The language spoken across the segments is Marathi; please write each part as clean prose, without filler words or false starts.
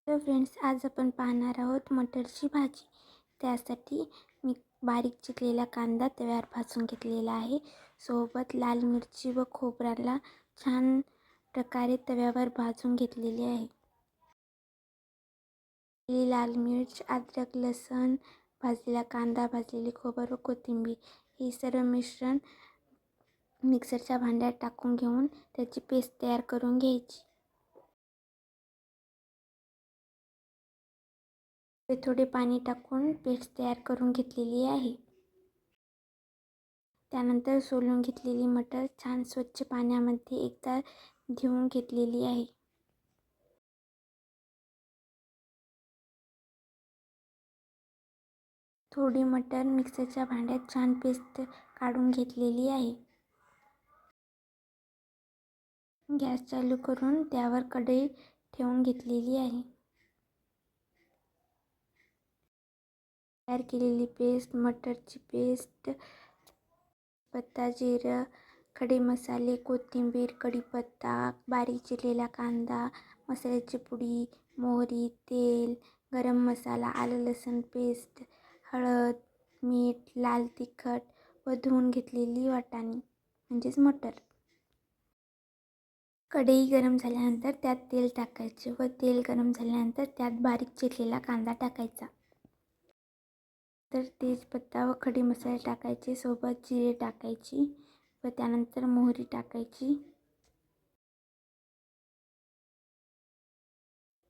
तर फ्रेंड्स, आज आपण पाहणार आहोत मटरची भाजी। त्यासाठी मी बारीक चिरलेला कांदा तव्यावर भाजून घेतलेला आहे। सोबत लाल मिरची व खोबऱ्याला छान प्रकारे तव्यावर भाजून घेतलेले आहे। लाल मिर्च, अद्रक, लसूण, भाजलेला कांदा, भाजलेली खोबर व कोथिंबीर हे सर्व मिश्रण मिक्सरच्या भांड्यात टाकून घेऊन त्याची पेस्ट तयार करून घ्यायची। थोडे पाणी टाकून पेस्ट तयार करून घेतलेली आहे। त्यानंतर सोलून घेतलेली मटर छान स्वच्छ पाण्यामध्ये एकदा धुवून घेतलेली आहे। थोडी मटर मिक्सरच्या भांड्यात छान पेस्ट काढून घेतलेली आहे। गॅस चालू करून त्यावर कढई ठेवून घेतलेली आहे। तयार केलेली पेस्ट, मटरची पेस्ट, पत्ता, जिरं, खडे मसाले, कोथिंबीर, कढीपत्ता, बारीक चिरलेला कांदा, मसाल्याची पुडी, मोहरी, तेल, गरम मसाला, आलं लसूण पेस्ट, हळद, मीठ, लाल तिखट व धुवून घेतलेली वाटाणे म्हणजेच मटर। कढई गरम झाल्यानंतर त्यात तेल टाकायचे व तेल गरम झाल्यानंतर त्यात बारीक चिरलेला कांदा टाकायचा। तर तेजपत्ता व खडे मसाले टाकायचे, सोबत जिरे टाकायची व त्यानंतर मोहरी टाकायची।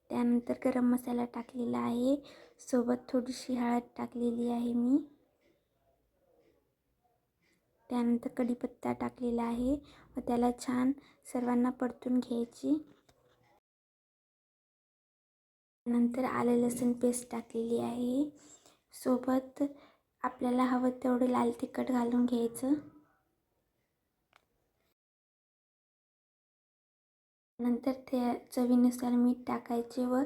त्यानंतर गरम मसाला टाकलेला आहे, सोबत थोडीशी हळद टाकलेली आहे मी। त्यानंतर कढीपत्ता टाकलेला आहे व त्याला छान सर्वांना परतून घ्यायची। नंतर आलं लसूण पेस्ट टाकलेली आहे, सोबत आपल्याला हवं तेवढे लाल तिखट घालून घ्यायचं। नंतर त्या चवीनुसार मीठ टाकायचे व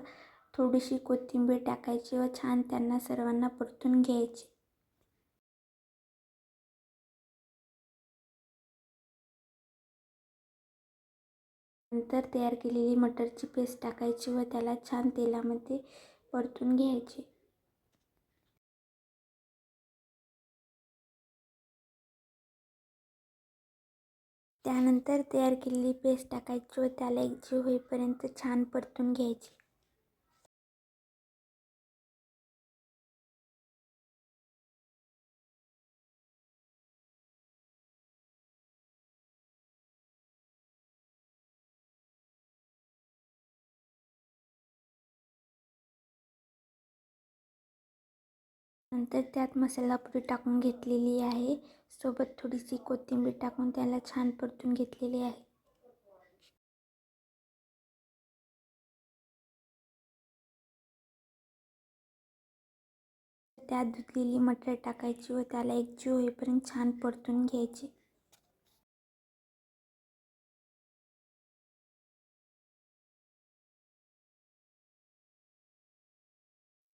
थोडीशी कोथिंबीर टाकायची व छान त्यांना सर्वांना परतून घ्यायचे। नंतर तयार केलेली मटरची पेस्ट टाकायची व त्याला छान तेलामध्ये परतून घ्यायचे। त्यानंतर तयार केलेली पेस्ट टाकायची व त्याला एकजीव होईपर्यंत छान परतून घ्यायची। नंतर त्यात मसाला पुडी टाकून घेतलेली आहे, सोबत थोडीशी कोथिंबीर टाकून त्याला छान परतून घेतलेली आहे। त्यात धुतलेली मटर टाकायची व त्याला एकजीव होईपर्यंत छान परतून घ्यायचे।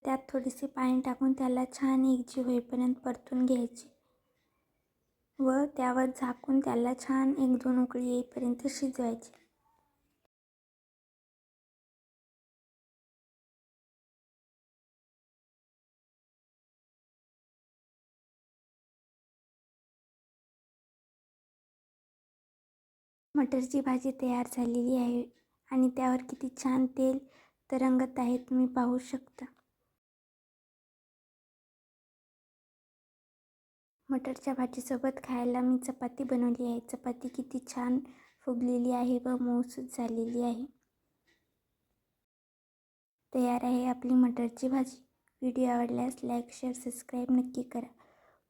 त्यात थोडीशी पाणी टाकून त्याला छान एकजीव होईपर्यंत परतून घ्यायचे व त्यावर झाकून त्याला छान 1-2 उकळी येईपर्यंत शिजवायचे। मटरची भाजी तयार झालेली आहे आणि त्यावर किती छान तेल तरंगत आहे, तुम्ही पाहू शकता। मटरच्या भाजीसोबत खायला मी चपाती बनवली आहे। चपाती किती छान फुगलेली आहे व मऊसूत झालेली आहे। तयार आहे आपली मटरची भाजी। व्हिडिओ आवडल्यास लाईक, शेअर, सबस्क्राईब नक्की करा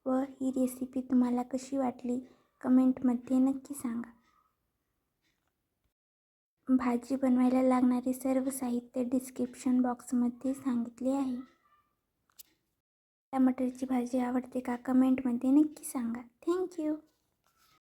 व ही रेसिपी तुम्हाला कशी वाटली कमेंटमध्ये नक्की सांगा। भाजी बनवायला लागणारे सर्व साहित्य डिस्क्रिप्शन बॉक्समध्ये सांगितले आहे। त्या मटरची भाजी आवडते का कमेंटमध्ये नक्की सांगा। थँक्यू।